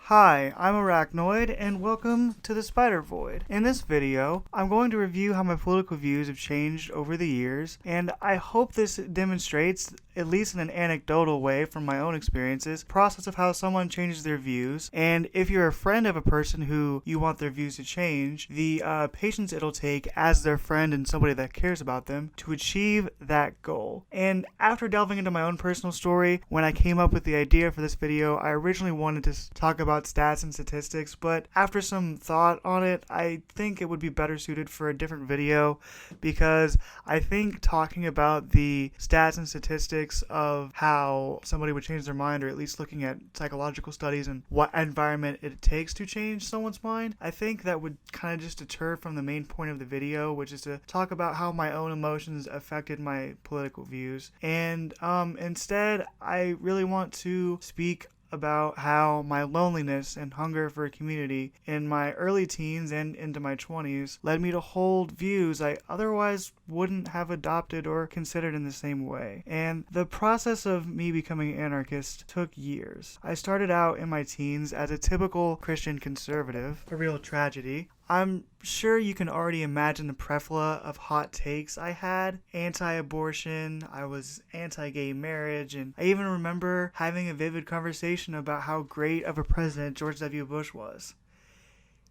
Hi, I'm Arachnoid, and welcome to the Spider Void. In this video, I'm going to review how my political views have changed over the years, and I hope this demonstrates, at least in an anecdotal way from my own experiences, the process of how someone changes their views, and if you're a friend of a person who you want their views to change, the patience it'll take as their friend and somebody that cares about them to achieve that goal. And after delving into my own personal story, when I came up with the idea for this video, I originally wanted to talk about stats and statistics, but after some thought on it, I think it would be better suited for a different video, because I think talking about the stats and statistics of how somebody would change their mind, or at least looking at psychological studies and what environment it takes to change someone's mind, I think that would kind of just deter from the main point of the video, which is to talk about how my own emotions affected my political views. And instead, I really want to speak about how my loneliness and hunger for a community in my early teens and into my 20s led me to hold views I otherwise wouldn't have adopted or considered in the same way. And the process of me becoming an anarchist took years. I started out in my teens as a typical Christian conservative, a real tragedy. I'm sure you can already imagine the plethora of hot takes I had. Anti-abortion, I was anti-gay marriage, and I even remember having a vivid conversation about how great of a president George W. Bush was.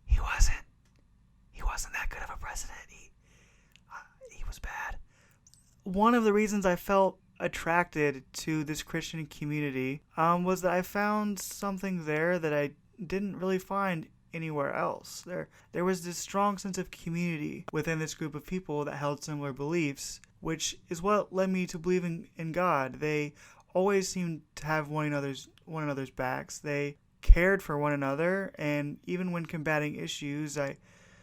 He wasn't that good of a president. He was bad. One of the reasons I felt attracted to this Christian community was that I found something there that I didn't really find anywhere else. There was this strong sense of community within this group of people that held similar beliefs, which is what led me to believing in God. They always seemed to have one another's backs. They cared for one another, and even when combating issues,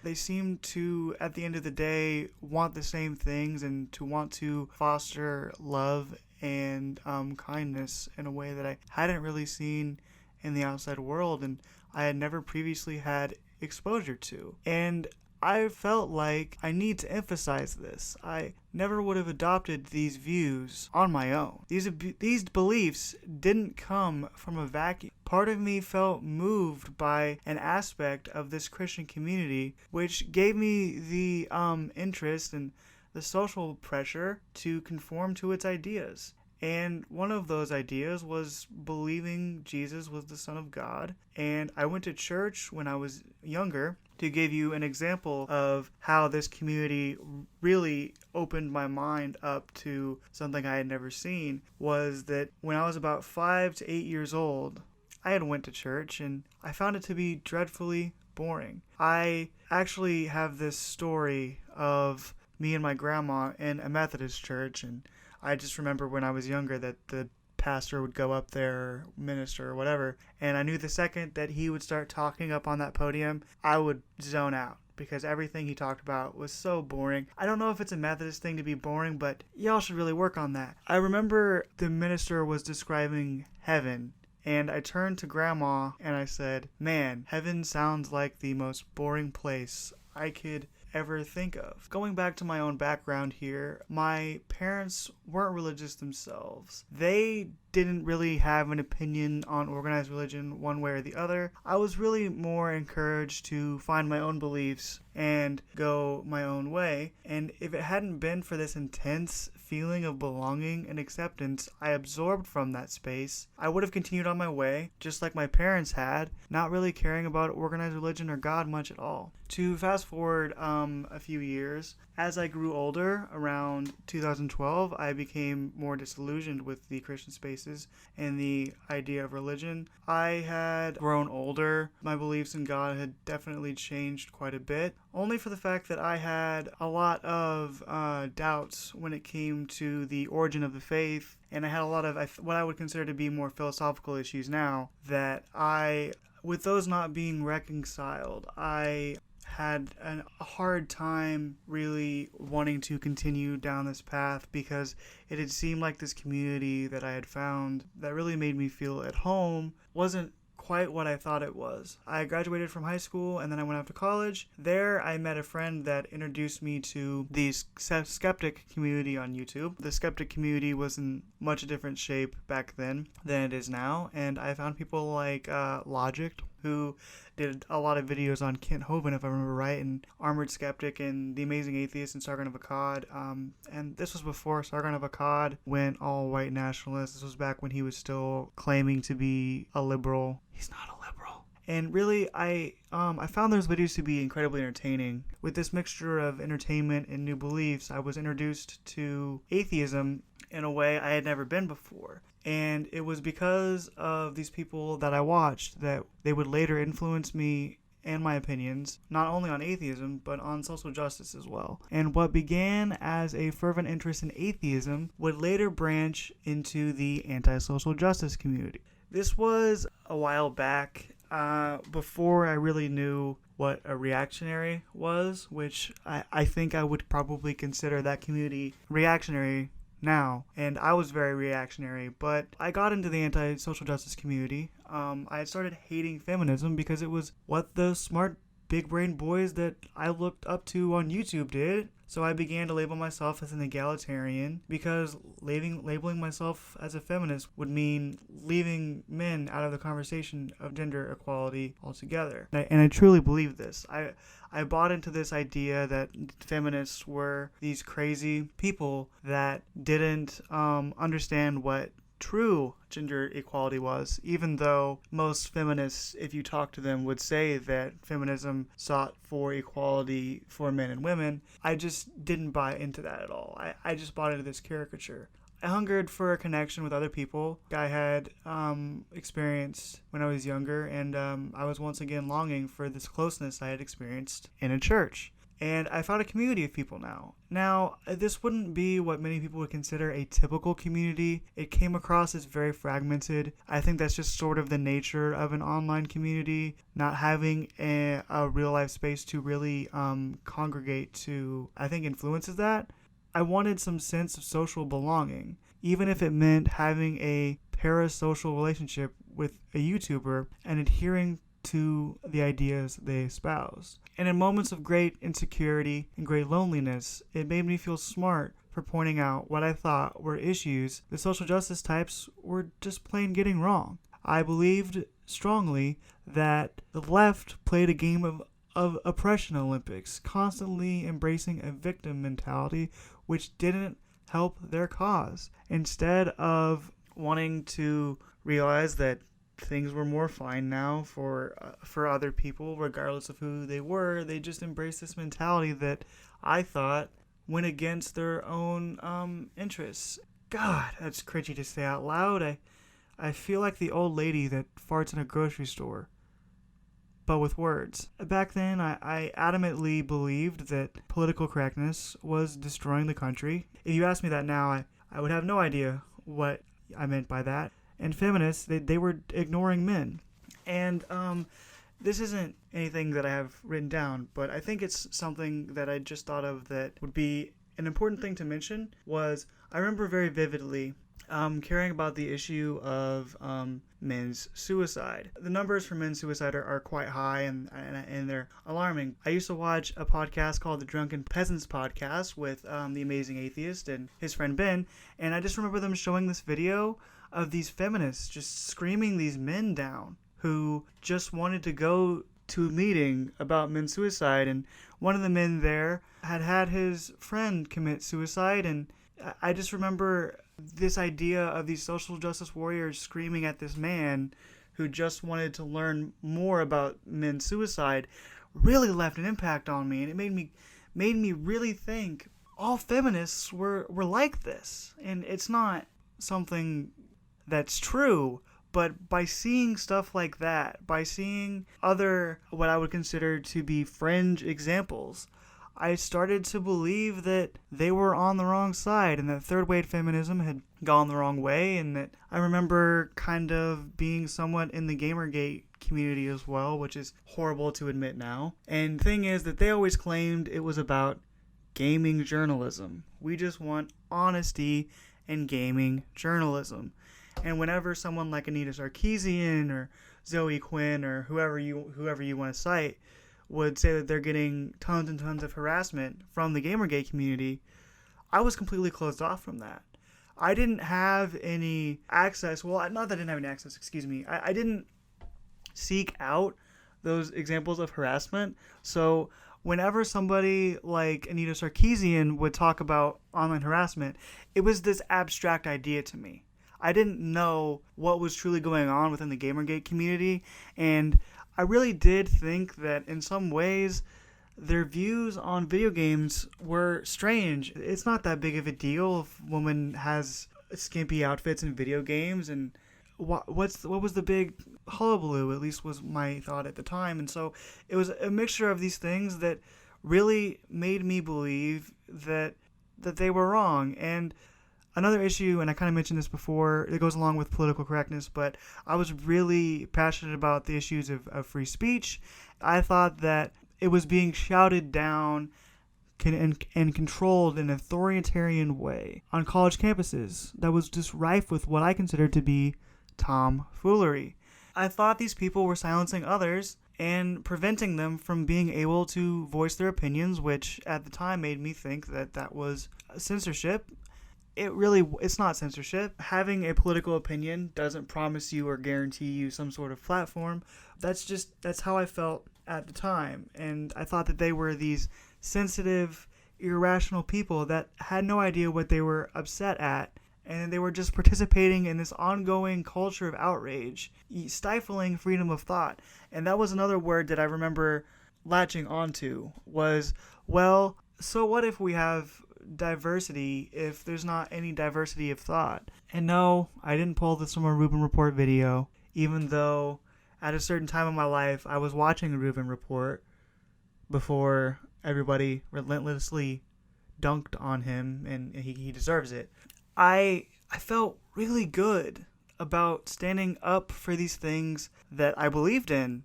they seemed to, at the end of the day, want the same things and to want to foster love and kindness in a way that I hadn't really seen in the outside world, and I had never previously had exposure to. And I felt like I need to emphasize this. I never would have adopted these views on my own. These beliefs didn't come from a vacuum. Part of me felt moved by an aspect of this Christian community, which gave me the interest and the social pressure to conform to its ideas. And one of those ideas was believing Jesus was the Son of God. And I went to church when I was younger. To give you an example of how this community really opened my mind up to something I had never seen, was that when I was about 5 to 8 years old, I had went to church and I found it to be dreadfully boring. I actually have this story of me and my grandma in a Methodist church, and I just remember when I was younger that the pastor would go up there, minister or whatever, and I knew the second that he would start talking up on that podium, I would zone out, because everything he talked about was so boring. I don't know if it's a Methodist thing to be boring, but y'all should really work on that. I remember the minister was describing heaven, and I turned to Grandma and I said, "Man, heaven sounds like the most boring place I could ever think of." Going back to my own background here, my parents weren't religious themselves. They didn't really have an opinion on organized religion one way or the other. I was really more encouraged to find my own beliefs and go my own way. And if it hadn't been for this intense feeling of belonging and acceptance I absorbed from that space, I would have continued on my way, just like my parents had, not really caring about organized religion or God much at all. To fast forward a few years, as I grew older, around 2012, I became more disillusioned with the Christian spaces and the idea of religion. I had grown older. My beliefs in God had definitely changed quite a bit, only for the fact that I had a lot of doubts when it came to the origin of the faith, and I had a lot of what I would consider to be more philosophical issues now that with those not being reconciled, I had a hard time really wanting to continue down this path, because it had seemed like this community that I had found that really made me feel at home wasn't quite what I thought it was. I graduated from high school and then I went off to college. There I met a friend that introduced me to the skeptic community on YouTube. The skeptic community was in much a different shape back then than it is now, and I found people like Logic who did a lot of videos on Kent Hovind, if I remember right, and Armored Skeptic and The Amazing Atheist and Sargon of Akkad. And this was before Sargon of Akkad went all white nationalist. This was back when he was still claiming to be a liberal. He's not a liberal. And really, I found those videos to be incredibly entertaining. With this mixture of entertainment and new beliefs, I was introduced to atheism in a way I had never been before. And it was because of these people that I watched that they would later influence me and my opinions, not only on atheism, but on social justice as well. And what began as a fervent interest in atheism would later branch into the anti-social justice community. This was a while back, before I really knew what a reactionary was, which I think I would probably consider that community reactionary now. And I was very reactionary, but I got into the anti-social justice community. I had started hating feminism because it was what the smart big brain boys that I looked up to on YouTube did. So I began to label myself as an egalitarian because labeling myself as a feminist would mean leaving men out of the conversation of gender equality altogether. And I truly believe this. I bought into this idea that feminists were these crazy people that didn't understand what true gender equality was, even though most feminists, if you talk to them, would say that feminism sought for equality for men and women. I just didn't buy into that at all. I just bought into this caricature. I hungered for a connection with other people I had experienced when I was younger, and I was once again longing for this closeness I had experienced in a church. And I found a community of people now. Now, this wouldn't be what many people would consider a typical community. It came across as very fragmented. I think that's just sort of the nature of an online community, not having a real-life space to really congregate to, I think, influences that. I wanted some sense of social belonging, even if it meant having a parasocial relationship with a YouTuber and adhering to the ideas they espouse. And in moments of great insecurity and great loneliness, it made me feel smart for pointing out what I thought were issues the social justice types were just plain getting wrong. I believed strongly that the left played a game of oppression Olympics, constantly embracing a victim mentality which didn't help their cause. Instead of wanting to realize that things were more fine now for other people, regardless of who they were, they just embraced this mentality that I thought went against their own interests. God, that's cringy to say out loud. I feel like the old lady that farts in a grocery store, but with words. Back then, I adamantly believed that political correctness was destroying the country. If you ask me that now, I would have no idea what I meant by that. And feminists, they were ignoring men. And this isn't anything that I have written down, but I think it's something that I just thought of that would be an important thing to mention. Was I remember very vividly caring about the issue of men's suicide. The numbers for men's suicide are quite high and they're alarming. I used to watch a podcast called the Drunken Peasants Podcast with The Amazing Atheist and his friend Ben, and I just remember them showing this video of these feminists just screaming these men down who just wanted to go to a meeting about men's suicide. And one of the men there had his friend commit suicide, and I just remember this idea of these social justice warriors screaming at this man who just wanted to learn more about men's suicide really left an impact on me, and it made me really think all feminists were like this. And it's not something that's true, but by seeing stuff like that, by seeing other what I would consider to be fringe examples, I started to believe that they were on the wrong side and that third wave feminism had gone the wrong way. And that I remember kind of being somewhat in the Gamergate community as well, which is horrible to admit now. And the thing is that they always claimed it was about gaming journalism. We just want honesty in gaming journalism. And whenever someone like Anita Sarkeesian or Zoe Quinn or whoever you want to cite would say that they're getting tons and tons of harassment from the Gamergate community, I was completely closed off from that. I didn't have any access. Well, not that I didn't have any access, excuse me. I didn't seek out those examples of harassment. So whenever somebody like Anita Sarkeesian would talk about online harassment, it was this abstract idea to me. I didn't know what was truly going on within the Gamergate community, and I really did think that in some ways their views on video games were strange. It's not that big of a deal if a woman has skimpy outfits in video games, and what was the big hullabaloo, at least was my thought at the time. And so it was a mixture of these things that really made me believe that they were wrong. And another issue, and I kind of mentioned this before, it goes along with political correctness, but I was really passionate about the issues of free speech. I thought that it was being shouted down and controlled in an authoritarian way on college campuses that was just rife with what I considered to be tomfoolery. I thought these people were silencing others and preventing them from being able to voice their opinions, which at the time made me think that was censorship. It's not censorship. Having a political opinion doesn't promise you or guarantee you some sort of platform. That's how I felt at the time. And I thought that they were these sensitive, irrational people that had no idea what they were upset at. And they were just participating in this ongoing culture of outrage, stifling freedom of thought. And that was another word that I remember latching onto was, well, so what if we have diversity if there's not any diversity of thought? And no, I didn't pull this from a Rubin Report video, even though at a certain time in my life I was watching a Rubin Report before everybody relentlessly dunked on him, and he deserves it. I felt really good about standing up for these things that I believed in.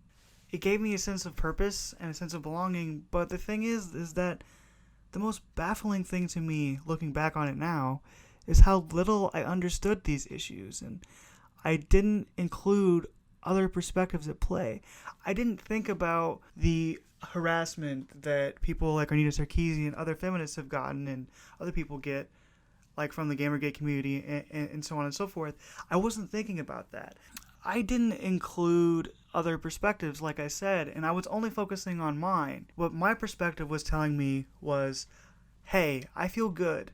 It gave me a sense of purpose and a sense of belonging, but the thing is that the most baffling thing to me, looking back on it now, is how little I understood these issues, and I didn't include other perspectives at play. I didn't think about the harassment that people like Anita Sarkeesian and other feminists have gotten and other people get, like from the Gamergate community and so on and so forth. I wasn't thinking about that. I didn't include other perspectives, like I said, and I was only focusing on mine. What my perspective was telling me was, hey, I feel good.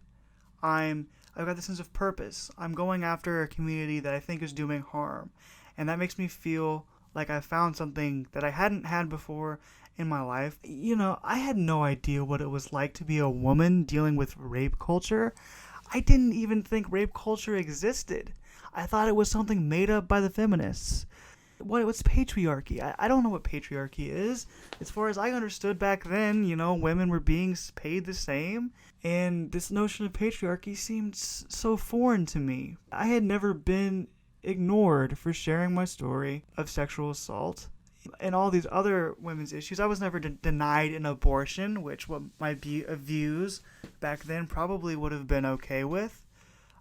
I've got this sense of purpose. I'm going after a community that I think is doing harm. And that makes me feel like I found something that I hadn't had before in my life. You know, I had no idea what it was like to be a woman dealing with rape culture. I didn't even think rape culture existed. I thought it was something made up by the feminists. What's patriarchy? I don't know what patriarchy is. As far as I understood back then, women were being paid the same. And this notion of patriarchy seemed so foreign to me. I had never been ignored for sharing my story of sexual assault and all these other women's issues. I was never denied an abortion, which what my views back then probably would have been okay with.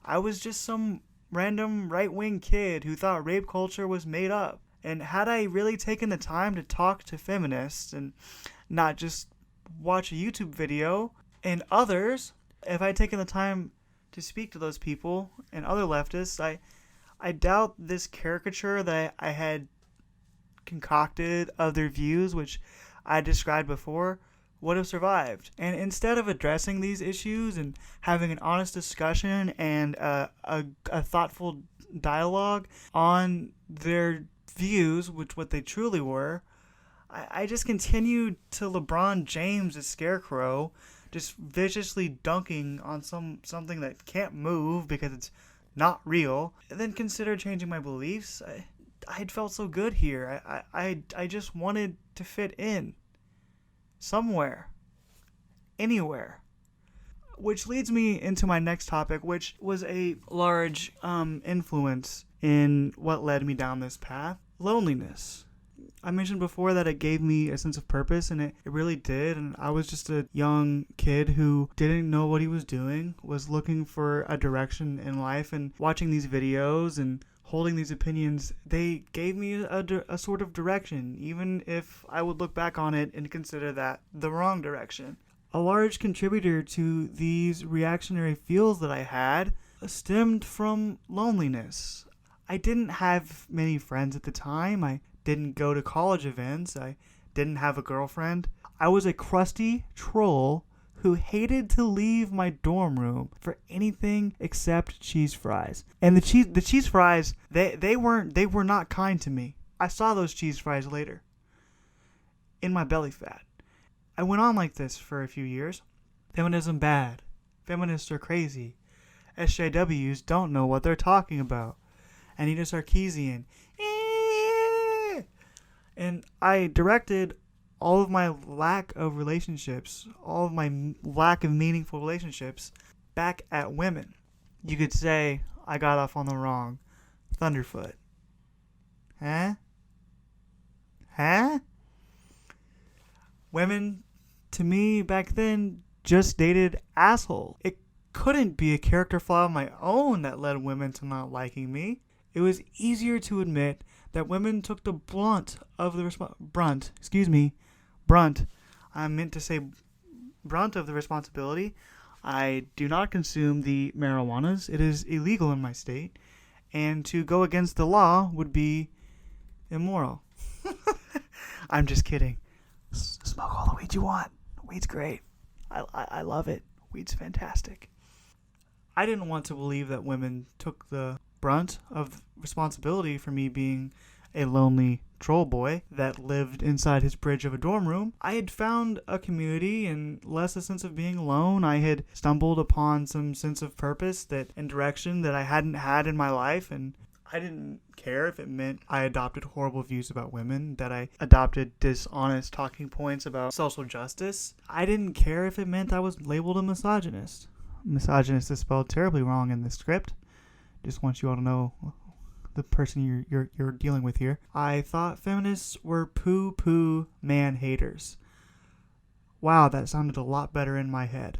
I was just some random right-wing kid who thought rape culture was made up. And had I really taken the time to talk to feminists and not just watch a YouTube video and others, if I'd taken the time to speak to those people and other leftists, I doubt this caricature that I had concocted of their views, which I described before, would have survived. And instead of addressing these issues and having an honest discussion and a thoughtful dialogue on their views, which what they truly were, I just continued to LeBron James as Scarecrow, just viciously dunking on something that can't move because it's not real, and then consider changing my beliefs. I'd felt so good here. I just wanted to fit in somewhere, anywhere. Which leads me into my next topic, which was a large influence in what led me down this path: loneliness. I mentioned before that it gave me a sense of purpose, and it really did. And I was just a young kid who didn't know what he was doing, was looking for a direction in life, and watching these videos and holding these opinions, they gave me a sort of direction, even if I would look back on it and consider that the wrong direction. A large contributor to these reactionary feels that I had stemmed from loneliness. I didn't have many friends at the time. I didn't go to college events. I didn't have a girlfriend. I was a crusty troll who hated to leave my dorm room for anything except cheese fries. And the cheese fries, they were not kind to me. I saw those cheese fries later in my belly fat. I went on like this for a few years. Feminism bad. Feminists are crazy. SJWs don't know what they're talking about. Anita Sarkeesian. And I directed all of my lack of relationships, all of my lack of meaningful relationships, back at women. You could say I got off on the wrong Thunderfoot. Huh? Women, to me, back then, just dated assholes. It couldn't be a character flaw of my own that led women to not liking me. It was easier to admit that women took the brunt. I meant to say brunt of the responsibility. I do not consume the marijuanas. It is illegal in my state. And to go against the law would be immoral. I'm just kidding. Smoke all the weed you want. Weed's great. I love it. Weed's fantastic. I didn't want to believe that women took the brunt of responsibility for me being a lonely troll boy that lived inside his bridge of a dorm room. I had found a community and less a sense of being alone. I had stumbled upon some sense of purpose and direction that I hadn't had in my life, and I didn't care if it meant I adopted horrible views about women, that I adopted dishonest talking points about social justice. I didn't care if it meant I was labeled a misogynist. Misogynist is spelled terribly wrong in the script. Just want you all to know the person you're dealing with here. I thought feminists were poo-poo man-haters. Wow, that sounded a lot better in my head.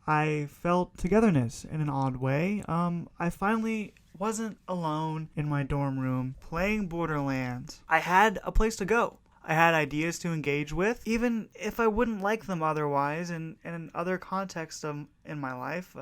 I felt togetherness in an odd way. I finally wasn't alone in my dorm room playing Borderlands. I had a place to go. I had ideas to engage with, even if I wouldn't like them otherwise and in other contexts in my life.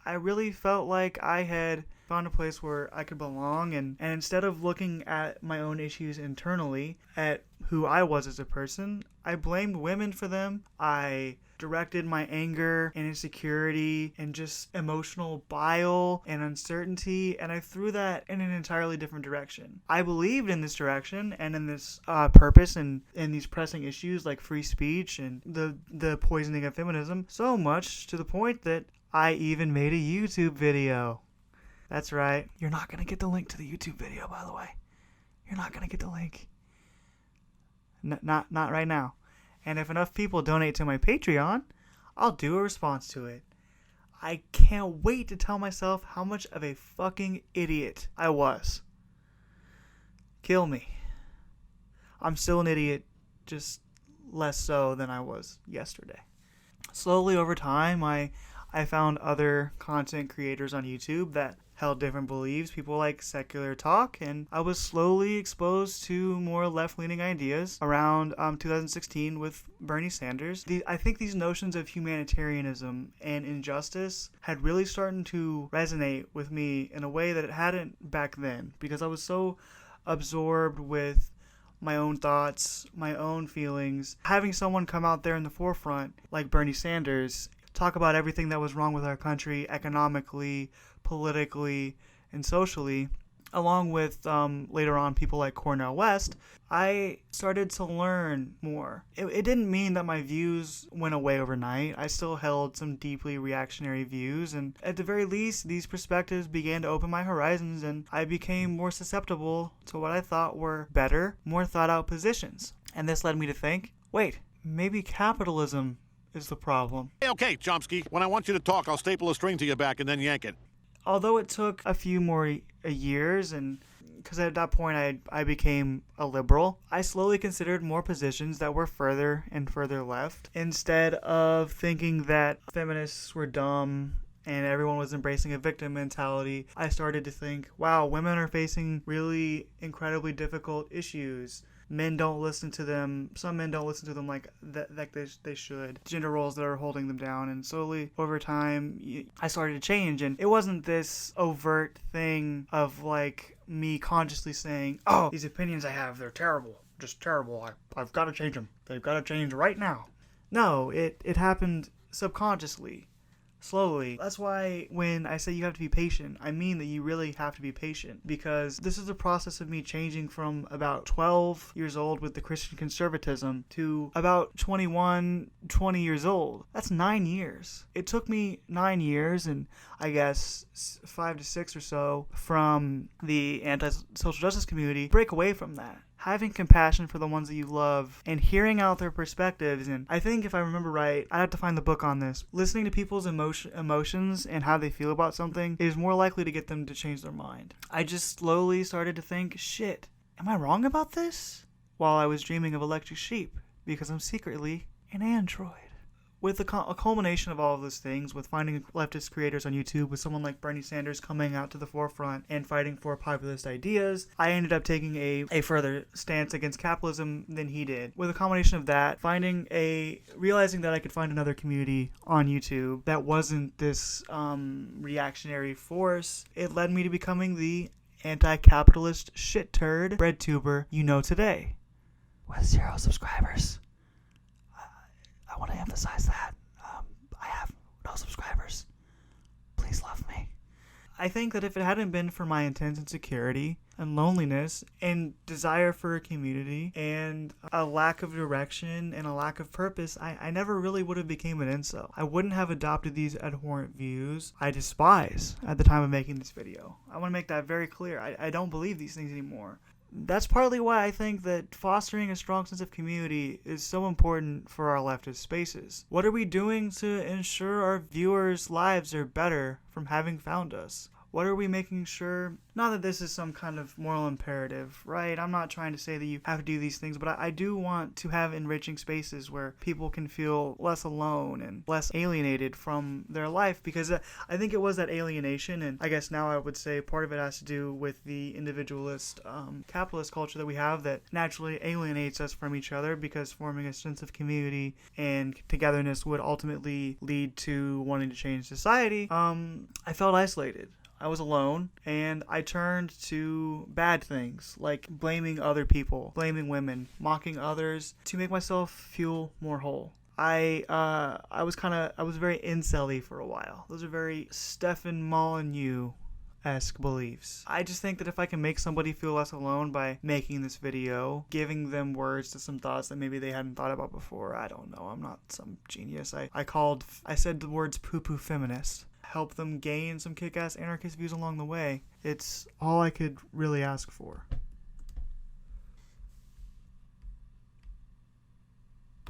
I really felt like I had found a place where I could belong, and instead of looking at my own issues internally, at who I was as a person, I blamed women for them. I directed my anger and insecurity and just emotional bile and uncertainty, and I threw that in an entirely different direction. I believed in this direction and in this purpose and in these pressing issues like free speech and the poisoning of feminism so much to the point that I even made a YouTube video. That's right. You're not going to get the link to the YouTube video, by the way. You're not going to get the link. Not right now. And if enough people donate to my Patreon, I'll do a response to it. I can't wait to tell myself how much of a fucking idiot I was. Kill me. I'm still an idiot, just less so than I was yesterday. Slowly over time, I found other content creators on YouTube that held different beliefs, people like Secular Talk, and I was slowly exposed to more left-leaning ideas around 2016 with Bernie Sanders. I think these notions of humanitarianism and injustice had really started to resonate with me in a way that it hadn't back then, because I was so absorbed with my own thoughts, my own feelings. Having someone come out there in the forefront, like Bernie Sanders, talk about everything that was wrong with our country economically, politically, and socially, along with later on people like Cornel West, I started to learn more. It didn't mean that my views went away overnight. I still held some deeply reactionary views, and at the very least, these perspectives began to open my horizons, and I became more susceptible to what I thought were better, more thought out positions. And this led me to think, wait, maybe capitalism is the problem. Okay, Chomsky, when I want you to talk, I'll staple a string to your back and then yank it. Although it took a few more years, and because at that point I became a liberal, I slowly considered more positions that were further and further left. Instead of thinking that feminists were dumb and everyone was embracing a victim mentality, I started to think, wow, women are facing really incredibly difficult issues. Men don't listen to them. Some men don't listen to them like they should. Gender roles that are holding them down. And slowly over time, I started to change. And it wasn't this overt thing of like me consciously saying, oh, these opinions I have, they're terrible, just terrible. I've got to change them. They've got to change right now. No, it happened subconsciously. Slowly. That's why when I say you have to be patient, I mean that you really have to be patient, because this is the process of me changing from about 12 years old with the Christian conservatism to about 21, 20 years old. That's 9 years. It took me 9 years and I guess 5 to 6 or so from the anti-social justice community break away from that. Having compassion for the ones that you love and hearing out their perspectives. And I think if I remember right, I'd have to find the book on this. Listening to people's emotions and how they feel about something is more likely to get them to change their mind. I just slowly started to think, shit, am I wrong about this? While I was dreaming of electric sheep, because I'm secretly an android. With a culmination of all of those things, with finding leftist creators on YouTube, with someone like Bernie Sanders coming out to the forefront and fighting for populist ideas, I ended up taking a further stance against capitalism than he did. With a combination of that, realizing that I could find another community on YouTube that wasn't this reactionary force, it led me to becoming the anti-capitalist shit turd bread tuber you know today. With 0 subscribers. I want to emphasize that. I have no subscribers. Please love me. I think that if it hadn't been for my intense insecurity and loneliness and desire for a community and a lack of direction and a lack of purpose, I never really would have became an incel. I wouldn't have adopted these abhorrent views I despise at the time of making this video. I want to make that very clear. I don't believe these things anymore. That's partly why I think that fostering a strong sense of community is so important for our leftist spaces. What are we doing to ensure our viewers' lives are better from having found us? What are we making sure? Not that this is some kind of moral imperative, right? I'm not trying to say that you have to do these things, but I do want to have enriching spaces where people can feel less alone and less alienated from their life, because I think it was that alienation, and I guess now I would say part of it has to do with the individualist capitalist culture that we have that naturally alienates us from each other, because forming a sense of community and togetherness would ultimately lead to wanting to change society. I felt isolated. I was alone, and I turned to bad things, like blaming other people, blaming women, mocking others, to make myself feel more whole. I was very incel-y for a while. Those are very Stefan Molyneux-esque beliefs. I just think that if I can make somebody feel less alone by making this video, giving them words to some thoughts that maybe they hadn't thought about before, I don't know, I'm not some genius. I said the words poo-poo feminist. Help them gain some kick-ass anarchist views along the way. It's all I could really ask for.